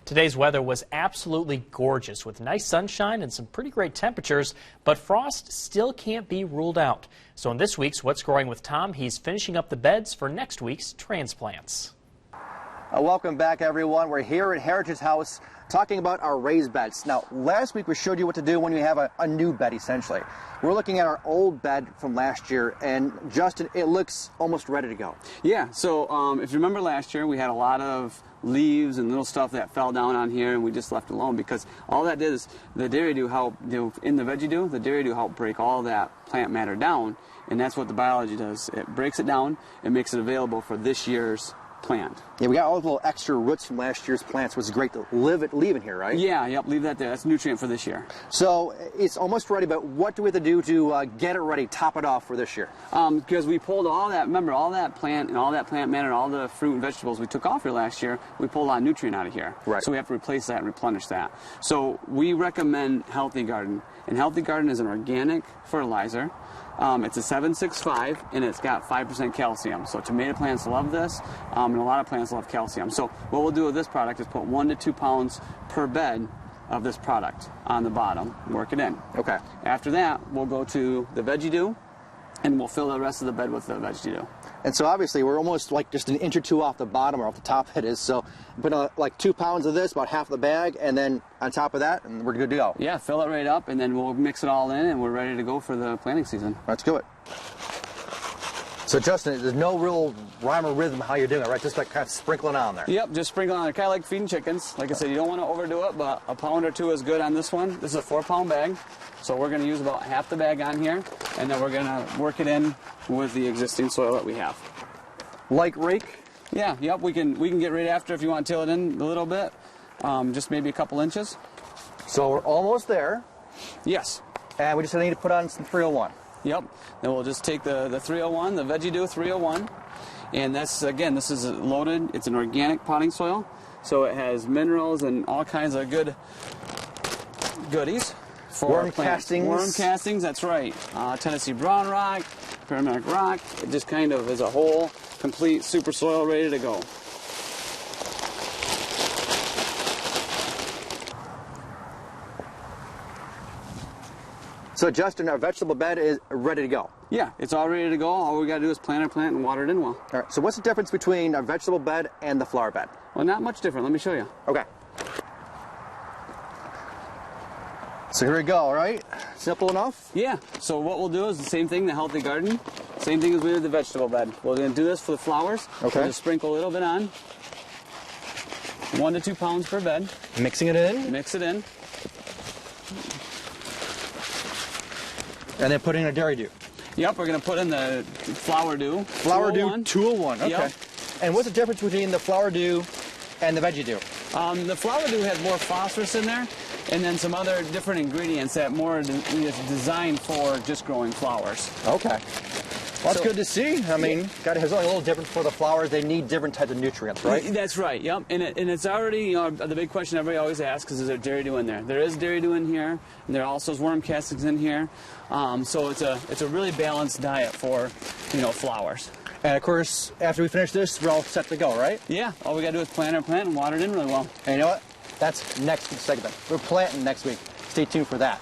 Today's weather was absolutely gorgeous with nice sunshine and some pretty great temperatures, but frost still can't be ruled out. So in this week's What's Growing with Tom, he's finishing up the beds for next week's transplants. Welcome back, everyone. We're here at Heritage House talking about our raised beds. Now, last week we showed you what to do when you have a new bed, essentially. We're looking at our old bed from last year, and Justin, it looks almost ready to go. Yeah, so if you remember last year, we had a lot of leaves and little stuff that fell down on here, and we just left it alone because all that did is the dairy dew helped, in the veggie dew, the dairy dew helped break all that plant matter down, and that's what the biology does. It breaks it down and makes it available for this year's plant. Yeah, we got all the little extra roots from last year's plants, which is great to leave in here, right? Yeah, yep, leave that there. That's nutrient for this year. So it's almost ready, but what do we have to do to get it ready, top it off for this year? Because we pulled all that, remember, all that plant and all that plant matter and all the fruit and vegetables we took off here last year, we pulled a lot of nutrient out of here. Right. So we have to replace that and replenish that. So we recommend Healthy Garden, and Healthy Garden is an organic fertilizer. It's a 765, and it's got 5% calcium. So tomato plants love this, and a lot of plants love calcium. So what we'll do with this product is put 1 to 2 pounds per bed of this product on the bottom, work it in. Okay. After that, we'll go to the veggie dew, and we'll fill the rest of the bed with the veggie dew. And so obviously we're almost like just an inch or two off the bottom or off the top it is. So put like 2 pounds of this, about half the bag, and then on top of that, and we're good to go. Yeah, fill it right up, and then we'll mix it all in, and we're ready to go for the planting season. Let's do it. So Justin, there's no real rhyme or rhythm how you're doing it, right? Just like kind of sprinkling on there. Yep, just sprinkle on there. Kind of like feeding chickens. Like I said, you don't want to overdo it, but a pound or two is good on this one. This is a 4-pound bag, so we're going to use about half the bag on here, and then we're going to work it in with the existing soil that we have. Like rake? Yeah, yep, we can get right after if you want to till it in a little bit, just maybe a couple inches. So we're almost there. Yes. And we just need to put on some 301. Yep. Then we'll just take the 301, the Veggie Dew 301, and that's, again, this is loaded. It's an organic potting soil, so it has minerals and all kinds of goodies for worm plants. Castings. Worm castings, that's right. Tennessee brown rock, paramedic rock. It just kind of is a whole complete super soil ready to go. So Justin, our vegetable bed is ready to go. Yeah, it's all ready to go. All we got to do is plant our plant and water it in well. All right, so what's the difference between our vegetable bed and the flower bed? Well, not much different. Let me show you. Okay. So here we go, all right? Simple enough? Yeah, so what we'll do is the same thing, the Healthy Garden, same thing as we did the vegetable bed. We're going to do this for the flowers. Okay. We'll just sprinkle a little bit on. 1 to 2 pounds per bed. Mixing it in. Mix it in. And then put in a dairy dew. Yep, we're going to put in the flower dew. Flower dew 201, okay. Yep. And what's the difference between the flower dew and the veggie dew? The flower dew has more phosphorus in there, and then some other different ingredients that more is designed for just growing flowers. Okay. Well, that's So- good to see. I mean, God, it's only a little different for the flowers. They need different types of nutrients, right? That's right, yep. And it's already, you know, the big question everybody always asks is there dairy dew in there? There is dairy dew in here, and there also is worm castings in here. So it's a really balanced diet for, you know, flowers. And of course, after we finish this, we're all set to go, right? Yeah, all we got to do is plant our plant and water it in really well. And you know what? That's next segment. We're planting next week. Stay tuned for that.